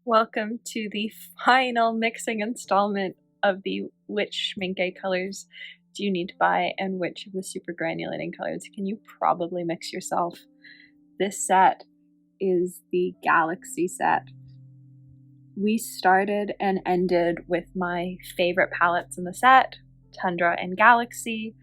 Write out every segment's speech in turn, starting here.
Welcome to the final mixing installment of the which Schmincke colors do you need to buy and which of the supergranulating colors can you probably mix yourself. This set is the Galaxy set. We started and ended with my favorite palettes in the set, Tundra and Galaxy,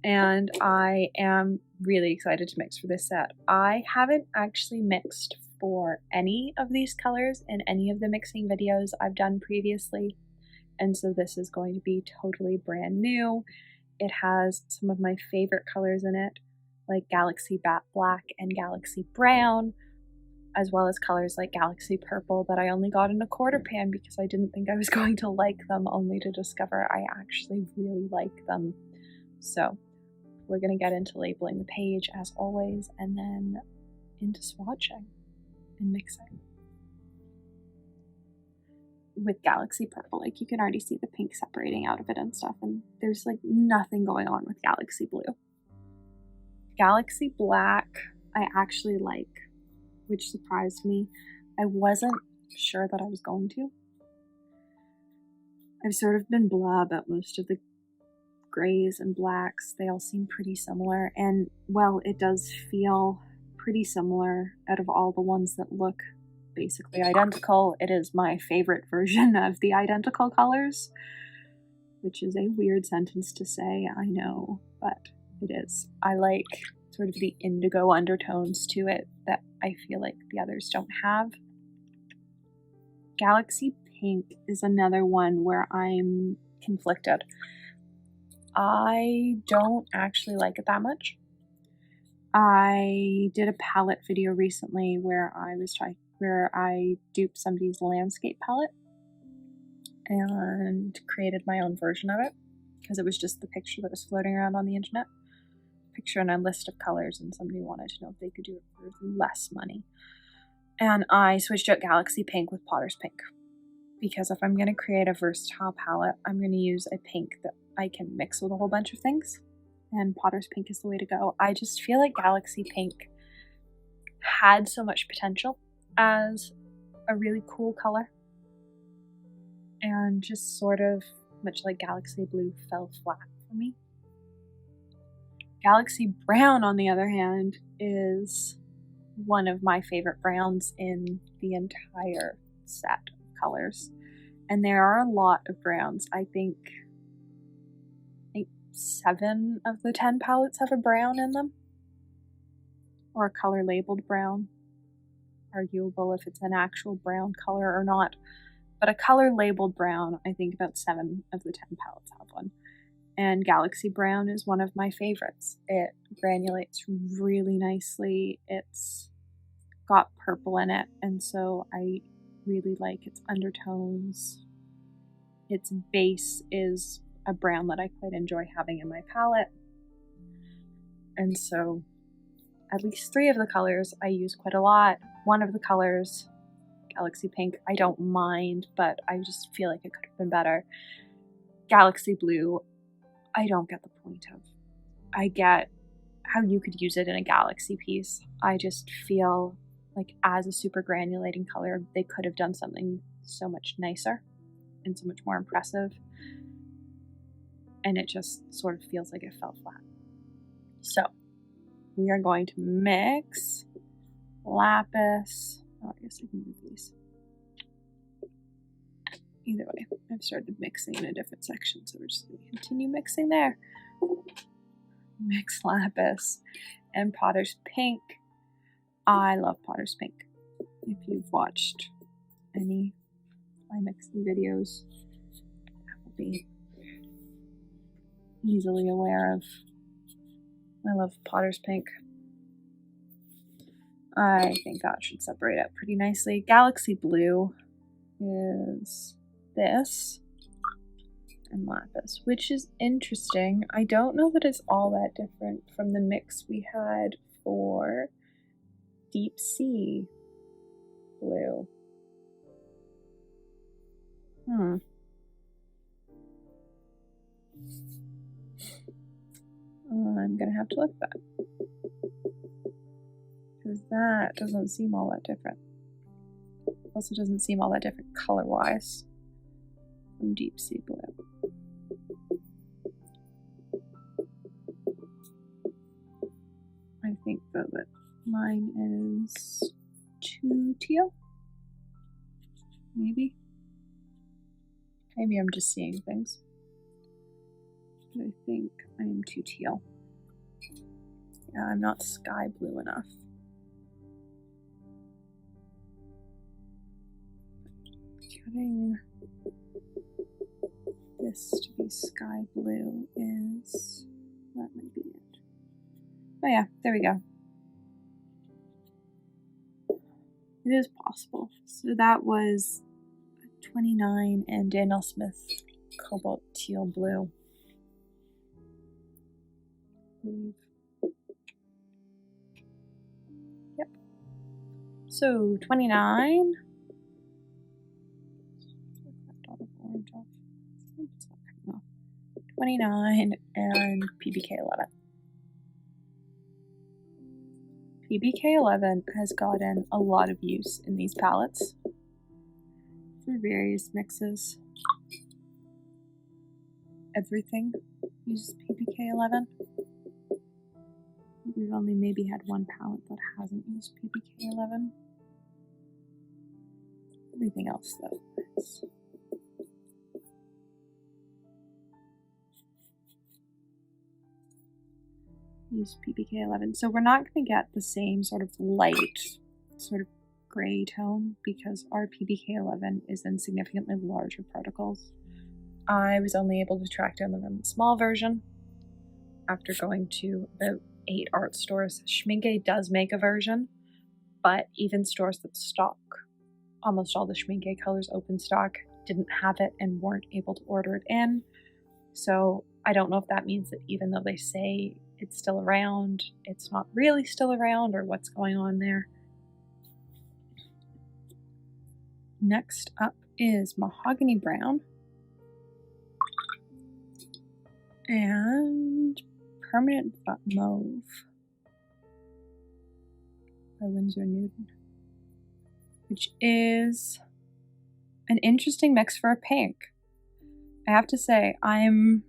and I am really excited to mix for this set. I haven't actually mixed for any of these colors in any of the mixing videos I've done previously, and so this is going to be totally brand new. It has some of my favorite colors in it, like Galaxy Bat Black and Galaxy Brown, as well as colors like Galaxy Purple that I only got in a quarter pan because I didn't think I was going to like them, only to discover I actually really like them. So we're going to get into labeling the page as always, and then into swatching and mixing. With Galaxy Purple, like you can already see the pink separating out of it and stuff, and there's like nothing going on with Galaxy Blue. Galaxy Black I actually like, which surprised me. I wasn't sure that I was going to. I've sort of been blah about most of the grays and blacks. They all seem pretty similar, and well, it does feel pretty similar out of all the ones that look basically identical. It is my favorite version of the identical colors, which is a weird sentence to say, I know, but it is. I like sort of the indigo undertones to it that I feel like the others don't have. Galaxy Pink is another one where I'm conflicted. I don't actually like it that much. I did a palette video recently where I duped somebody's landscape palette and created my own version of it because it was just the picture that was floating around on the internet. Picture and a list of colors, and somebody wanted to know if they could do it for less money. And I switched out Galaxy Pink with Potter's Pink because if I'm going to create a versatile palette, I'm going to use a pink that I can mix with a whole bunch of things, and Potter's Pink is the way to go. I just feel like Galaxy Pink had so much potential as a really cool color, and just sort of, much like Galaxy Blue, fell flat for me. Galaxy Brown, on the other hand, is one of my favorite browns in the entire set of colors. And there are a lot of browns. I think 7 of the 10 palettes have a brown in them, or a color labeled brown. Arguable if it's an actual brown color or not, but a color labeled brown, I think about 7 of the 10 palettes have one. And Galaxy Brown is one of my favorites. It granulates really nicely. It's got purple in it, and so I really like its undertones. Its base is a brown that I quite enjoy having in my palette. And so at least 3 of the colors I use quite a lot. One of the colors, Galaxy Pink, I don't mind, but I just feel like it could have been better. Galaxy Blue, I don't get the point of. I get how you could use it in a Galaxy piece. I just feel like as a super granulating color, they could have done something so much nicer and so much more impressive. And it just sort of feels like it fell flat. So we are going to mix Lapis. Oh, I guess I can move these. Either way, I've started mixing in a different section, so we're just going to continue mixing there. Mix Lapis and Potter's Pink. I love Potter's Pink. If you've watched any of my mixing videos, that will be easily aware of. I love Potter's Pink. I think that should separate out pretty nicely. Galaxy Blue is this, and Lapis, which is interesting. I don't know that it's all that different from the mix we had for Deep Sea Blue. I'm gonna have to look at that, because that doesn't seem all that different. Also doesn't seem all that different color-wise from deep sea blue. I think though that mine is too teal. Maybe. Maybe I'm just seeing things. But I think I am too teal. Yeah, I'm not sky blue enough. Getting this to be sky blue is, that might be it. Oh yeah, there we go. It is possible. So that was 29 and Daniel Smith Cobalt Teal Blue. I believe. Yep. So 29. 29 and PBK 11. PBK 11 has gotten a lot of use in these palettes for various mixes. Everything uses PBK 11. We've only maybe had one palette that hasn't used PBK 11. Everything else though is. Use PBK 11. So we're not going to get the same sort of light, sort of gray tone because our PBK 11 is in significantly larger particles. I was only able to track down the Szmal version after going to about 8 art stores. Schmincke does make a version, but even stores that stock almost all the Schmincke colors open stock didn't have it and weren't able to order it in. So I don't know if that means that even though they say it's still around, it's not really still around, or what's going on there. Next up is Mahogany Brown and Permanent Mauve by Winsor Newton, which is an interesting mix for a pink. I have to say, I'm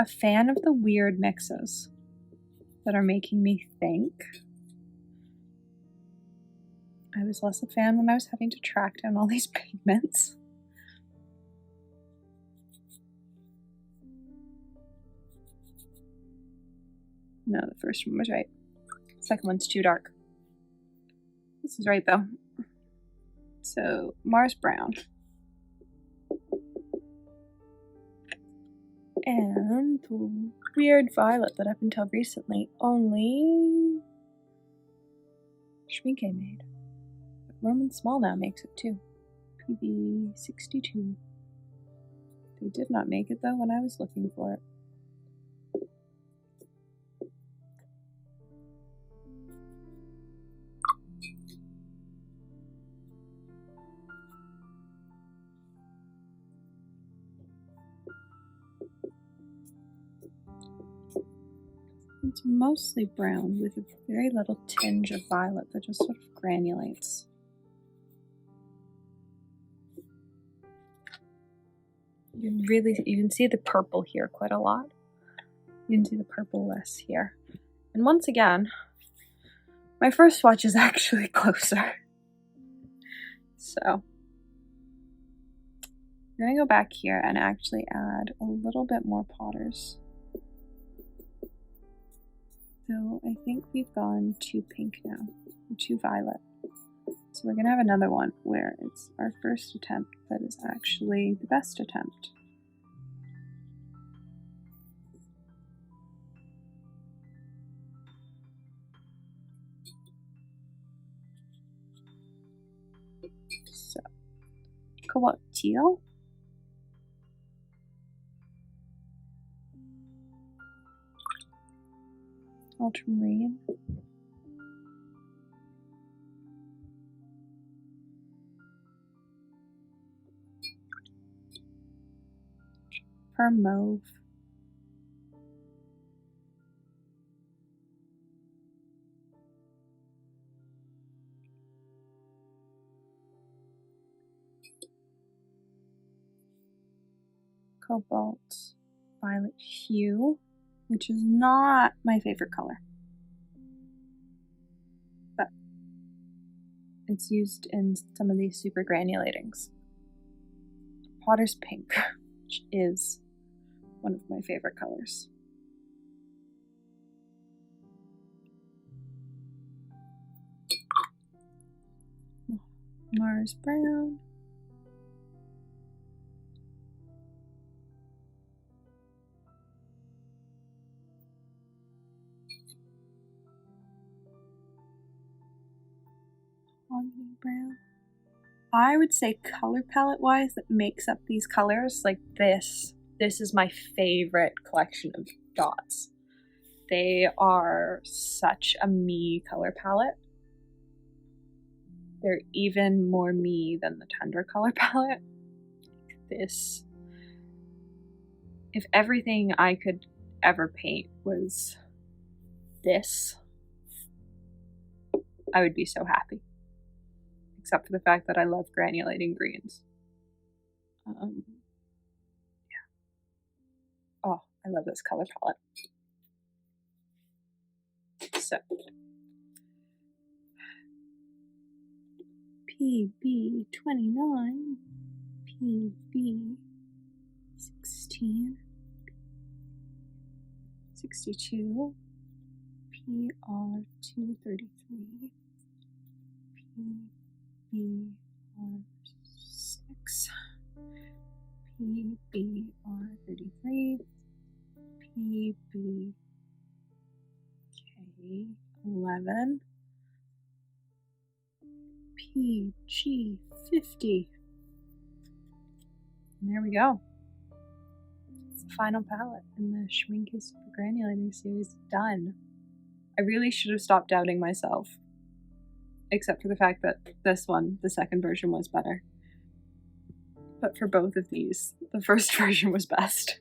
a fan of the weird mixes that are making me think. I was less a fan when I was having to track down all these pigments. No, the first one was right. The second one's too dark. This is right though. So, Mars Brown. And the weird violet that up until recently only Schmincke made. But Roman Szmal now makes it too. PB62. They did not make it though when I was looking for it. It's mostly brown with a very little tinge of violet that just sort of granulates. You can see the purple here quite a lot. You can see the purple less here. And once again, my first swatch is actually closer. So I'm gonna go back here and actually add a little bit more Potters. So I think we've gone too pink now, or too violet. So we're gonna have another one where it's our first attempt that is actually the best attempt. So, Cobalt Teal. Ultramarine. Mauve. Cobalt Violet hue, which is not my favorite color, but it's used in some of these Supergranulatings. Potter's Pink, which is one of my favorite colors. Mars Brown. Brown. I would say color palette wise that makes up these colors, like this is my favorite collection of dots. They are such a me color palette. They're even more me than the Tundra color palette. This, if everything I could ever paint was this, I would be so happy. Except for the fact that I love granulating greens. Yeah. Oh, I love this color palette. So, PB29, PB16, 62, PR233, PBR6, PBR33, PBK11, PG50. And there we go. It's the final palette in the Schmincke Supergranulating series done. I really should have stopped doubting myself. Except for the fact that this one, the second version, was better. But for both of these, the first version was best.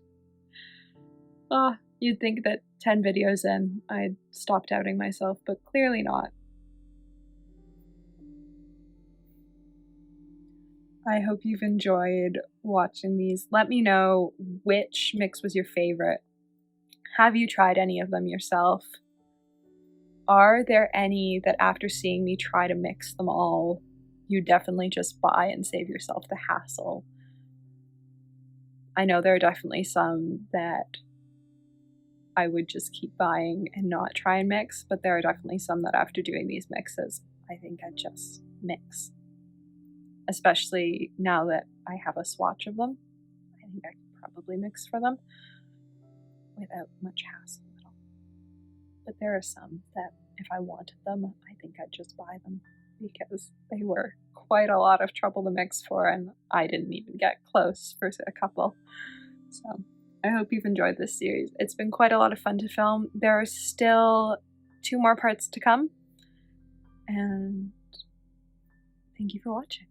You'd think that 10 videos in, I'd stop doubting myself, but clearly not. I hope you've enjoyed watching these. Let me know which mix was your favorite. Have you tried any of them yourself? Are there any that after seeing me try to mix them all, you definitely just buy and save yourself the hassle? I know there are definitely some that I would just keep buying and not try and mix, but there are definitely some that after doing these mixes, I think I'd just mix. Especially now that I have a swatch of them, I think I could probably mix for them without much hassle at all. But there are some that if I wanted them, I think I'd just buy them because they were quite a lot of trouble to mix for and I didn't even get close for a couple. So I hope you've enjoyed this series. It's been quite a lot of fun to film. There are still 2 more parts to come, and thank you for watching.